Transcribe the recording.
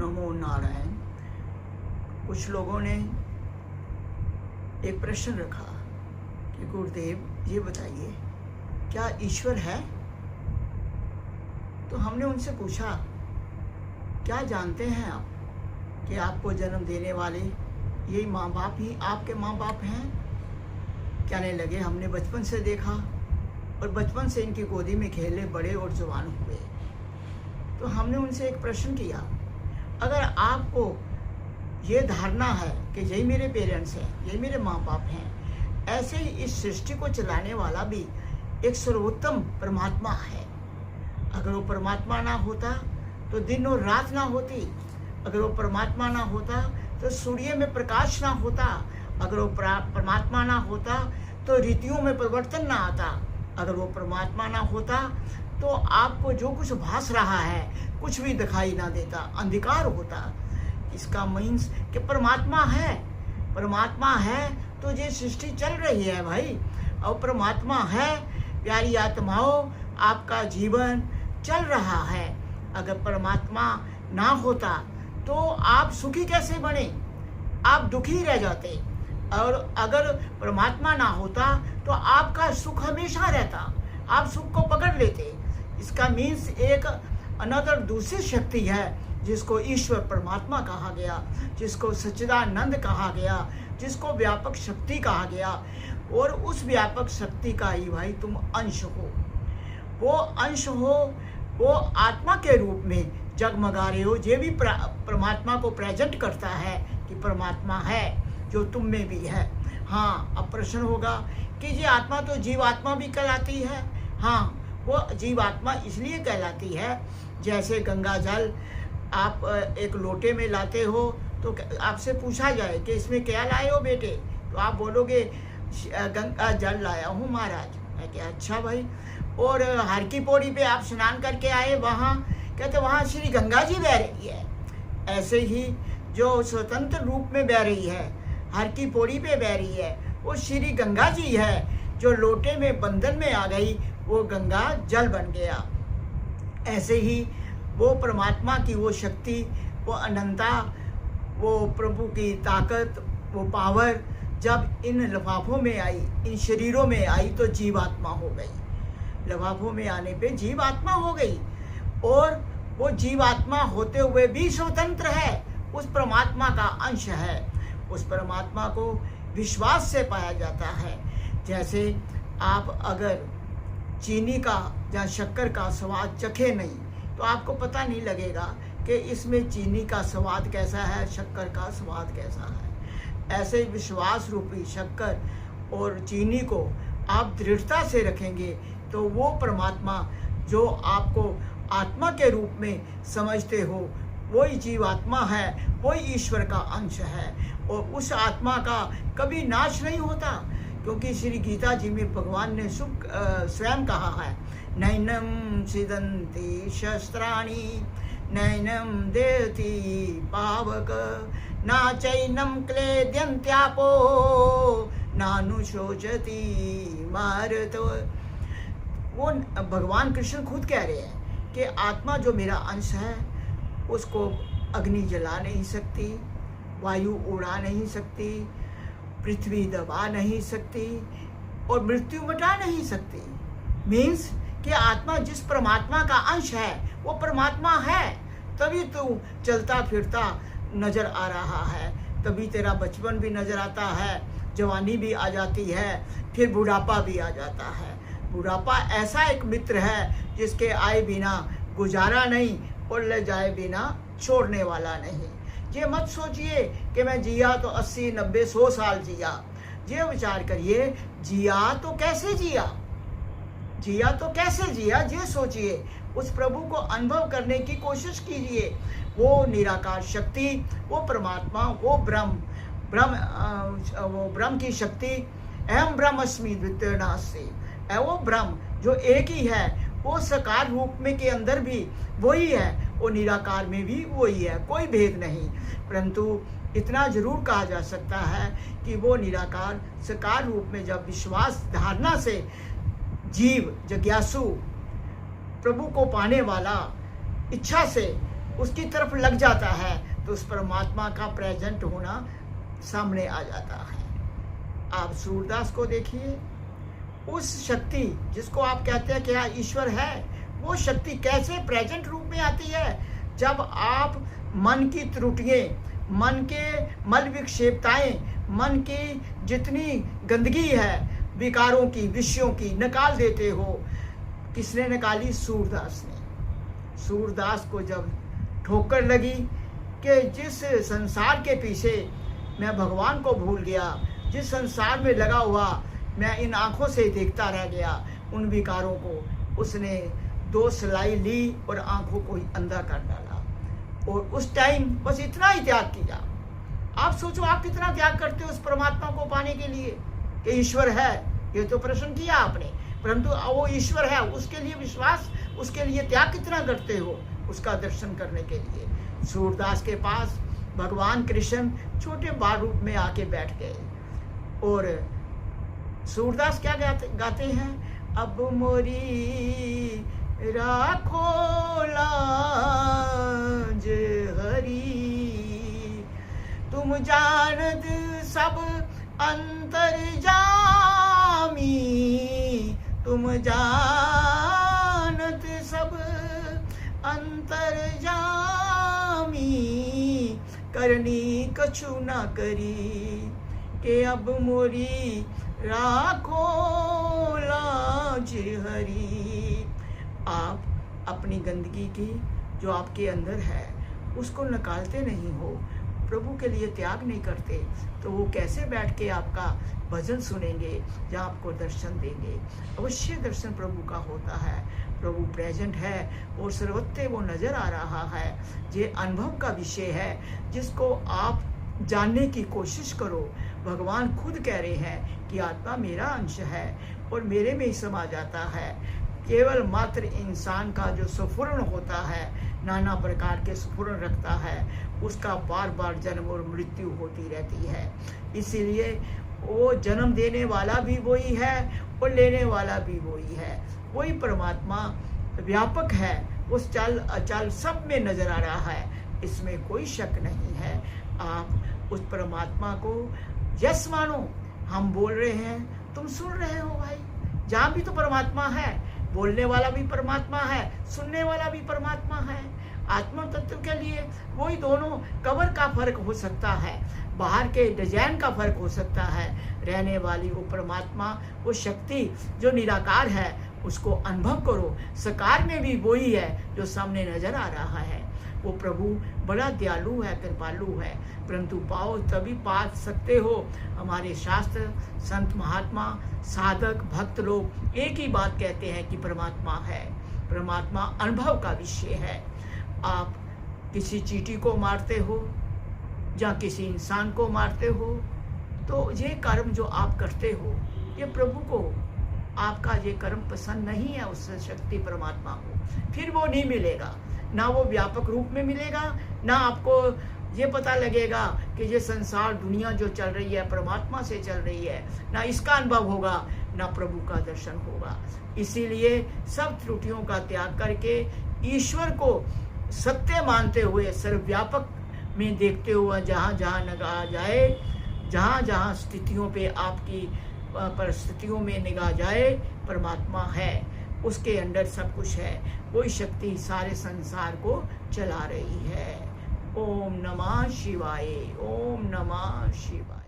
नमो नारायण। कुछ लोगों ने एक प्रश्न रखा कि गुरुदेव ये बताइए, क्या ईश्वर है? तो हमने उनसे पूछा, क्या जानते हैं आप कि आपको जन्म देने वाले यही माँ बाप ही आपके माँ बाप हैं? कहने लगे, हमने बचपन से देखा और बचपन से इनकी गोदी में खेले बड़े और जवान हुए। तो हमने उनसे एक प्रश्न किया, अगर आपको ये धारणा है कि यही मेरे पेरेंट्स हैं, यही मेरे माँ बाप हैं, ऐसे ही इस सृष्टि को चलाने वाला भी एक सर्वोत्तम परमात्मा है। अगर वो परमात्मा ना होता तो दिन और रात ना होती, अगर वो परमात्मा ना होता तो सूर्य में प्रकाश ना होता, अगर वो परमात्मा ना होता तो ऋतुओं में परिवर्तन ना आता, अगर वो परमात्मा ना होता तो आपको जो कुछ भास रहा है कुछ भी दिखाई ना देता, अंधकार होता। इसका मीन्स कि परमात्मा है, परमात्मा है तो ये सृष्टि चल रही है भाई। और परमात्मा है, प्यारी आत्माओं, आपका जीवन चल रहा है। अगर परमात्मा ना होता तो आप सुखी कैसे बने? आप दुखी रह जाते। और अगर परमात्मा ना होता तो आपका सुख हमेशा रहता, आप सुख को पकड़ लेते। इसका मीन्स एक अनदर दूसरी शक्ति है जिसको ईश्वर परमात्मा कहा गया, जिसको सच्चिदानंद कहा गया, जिसको व्यापक शक्ति कहा गया। और उस व्यापक शक्ति का ही भाई तुम अंश हो। वो अंश हो, वो आत्मा के रूप में जगमगा रहे हो। ये भी परमात्मा को प्रेजेंट करता है कि परमात्मा है जो तुम में भी है। हाँ, अब प्रश्न होगा कि ये आत्मा तो जीवात्मा भी कहलाती है। हाँ, वो जीवात्मा इसलिए कहलाती है, जैसे गंगा जल आप एक लोटे में लाते हो तो आपसे पूछा जाए कि इसमें क्या लाए हो बेटे, तो आप बोलोगे गंगा जल लाया हूँ महाराज। मैं क्या, अच्छा भाई। और हर की पौड़ी पे आप स्नान करके आए, वहाँ कहते वहाँ श्री गंगा जी बह रही है। ऐसे ही जो स्वतंत्र रूप में बह रही है, हर की पौड़ी पे बह रही है, वो श्री गंगा जी है। जो लोटे में बंधन में आ गई वो गंगा जल बन गया। ऐसे ही वो परमात्मा की वो शक्ति, वो अनंता, वो प्रभु की ताकत, वो पावर जब इन लिफाफों में आई, इन शरीरों में आई तो जीवात्मा हो गई। लिफाफों में आने पे जीवात्मा हो गई। और वो जीवात्मा होते हुए भी स्वतंत्र है, उस परमात्मा का अंश है। उस परमात्मा को विश्वास से पाया जाता है। जैसे आप अगर चीनी का या शक्कर का स्वाद चखे नहीं तो आपको पता नहीं लगेगा कि इसमें चीनी का स्वाद कैसा है, शक्कर का स्वाद कैसा है। ऐसे विश्वास रूपी शक्कर और चीनी को आप दृढ़ता से रखेंगे तो वो परमात्मा जो आपको आत्मा के रूप में समझते हो, वही जीवात्मा है, वही ईश्वर का अंश है। और उस आत्मा का कभी नाश नहीं होता, क्योंकि श्री गीता जी में भगवान ने स्वयं कहा है, नैनम सिदन्ति शस्त्राणि नैनम देति पावक ना चैनम क्लेद्यन्त्यापो नानुशोचति मारत। वो भगवान कृष्ण खुद कह रहे हैं कि आत्मा जो मेरा अंश है उसको अग्नि जला नहीं सकती, वायु उड़ा नहीं सकती, पृथ्वी दबा नहीं सकती और मृत्यु मिटा नहीं सकती। मीन्स कि आत्मा जिस परमात्मा का अंश है वो परमात्मा है, तभी तू चलता फिरता नजर आ रहा है, तभी तेरा बचपन भी नजर आता है, जवानी भी आ जाती है, फिर बुढ़ापा भी आ जाता है। बुढ़ापा ऐसा एक मित्र है जिसके आए बिना गुजारा नहीं और ले जाए बिना छोड़ने वाला नहीं। ये मत सोचिए कि मैं जिया तो 80, 90, 100 साल जिया। ये विचार करिए, जिया तो कैसे जिया, जिया तो कैसे जिया, ये सोचिए। उस प्रभु को अनुभव करने की कोशिश कीजिए। वो निराकार शक्ति, वो परमात्मा, वो ब्रह्म की शक्ति, अहम ब्रह्मस्मि द्वितीयो नास्ति, वो ब्रह्म जो एक ही है, वो साकार रूप में के अंदर भी वही है, वो निराकार में भी वही है, कोई भेद नहीं। परंतु इतना जरूर कहा जा सकता है कि वो निराकार साकार रूप में जब विश्वास धारणा से जीव जिज्ञासु प्रभु को पाने वाला इच्छा से उसकी तरफ लग जाता है तो उस परमात्मा का प्रेजेंट होना सामने आ जाता है। आप सूरदास को देखिए, उस शक्ति जिसको आप कहते हैं कि हाँ ईश्वर है, वो शक्ति कैसे प्रेजेंट रूप में आती है जब आप मन की त्रुटियाँ, मन के मल विक्षेपताएं, मन की जितनी गंदगी है विकारों की, विषयों की निकाल देते हो। किसने निकाली? सूरदास ने। सूरदास को जब ठोकर लगी कि जिस संसार के पीछे मैं भगवान को भूल गया, जिस संसार में लगा हुआ मैं इन आँखों से देखता रह गया, उन विकारों को उसने 2 सिलाई ली और आँखों को ही अंधा कर डाला। और उस टाइम बस इतना ही त्याग किया। आप सोचो आप कितना त्याग करते हो उस परमात्मा को पाने के लिए कि ईश्वर है। ये तो प्रश्न किया आपने, परंतु वो ईश्वर है उसके लिए विश्वास, उसके लिए त्याग कितना करते हो उसका दर्शन करने के लिए। सूरदास के पास भगवान कृष्ण छोटे बाल रूप में आके बैठ गए और सूरदास क्या गाते हैं? अब मोरी राखो लाज हरी, तुम जानत सब अंतर्जामी, तुम जानत सब अंतर्जामी, करनी कछु न करी के अब मोरी राखो लाज हरी। आप अपनी गंदगी की जो आपके अंदर है उसको निकालते नहीं हो, प्रभु के लिए त्याग नहीं करते, तो वो कैसे बैठ के आपका भजन सुनेंगे या आपको दर्शन देंगे? अवश्य दर्शन प्रभु का होता है। प्रभु प्रेजेंट है और सर्वत्र वो नज़र आ रहा है। ये अनुभव का विषय है जिसको आप जानने की कोशिश करो। भगवान खुद कह रहे हैं कि आत्मा मेरा अंश है और मेरे में ही समा जाता है। केवल मात्र इंसान का जो सुफुर्ण होता है, नाना प्रकार के सुफुर्ण रखता है, उसका बार बार जन्म और मृत्यु होती रहती है। इसीलिए वो जन्म देने वाला भी वही है और लेने वाला भी वही है। वही परमात्मा व्यापक है, उस चल अचल सब में नजर आ रहा है, इसमें कोई शक नहीं है। आप उस परमात्मा को यस मानो। हम बोल रहे हैं, तुम सुन रहे हो भाई, जहाँ भी तो परमात्मा है, बोलने वाला भी परमात्मा है, सुनने वाला भी परमात्मा है। आत्मा तत्व के लिए वही दोनों कवर का फर्क हो सकता है, बाहर के डिजाइन का फर्क हो सकता है, रहने वाली वो परमात्मा, वो शक्ति जो निराकार है उसको अनुभव करो। सकार में भी वही है जो सामने नजर आ रहा है। वो प्रभु बड़ा दयालु है, कृपालु है, परंतु पाओ तभी पा सकते हो। हमारे शास्त्र, संत, महात्मा, साधक, भक्त लोग एक ही बात कहते हैं कि परमात्मा है। परमात्मा अनुभव का विषय है। आप किसी चींटी को मारते हो या किसी इंसान को मारते हो तो ये कर्म जो आप करते हो ये प्रभु को, आपका ये कर्म पसंद नहीं है उस शक्ति परमात्मा को, फिर वो नहीं मिलेगा। ना वो व्यापक रूप में मिलेगा, ना आपको ये पता लगेगा कि ये संसार दुनिया जो चल रही है परमात्मा से चल रही है, ना इसका अनुभव होगा, ना प्रभु का दर्शन होगा। इसीलिए सब त्रुटियों का त्याग करके ईश्वर को सत्य मानते हुए, सर्वव्यापक में देखते हुए, जहाँ जहाँ निगाह जाए, जहाँ जहाँ स्थितियों पे आपकी परिस्थितियों में निगाह जाए, परमात्मा है, उसके अंदर सब कुछ है। वही शक्ति सारे संसार को चला रही है। ओम नमः शिवाय, ओम नमः शिवाय।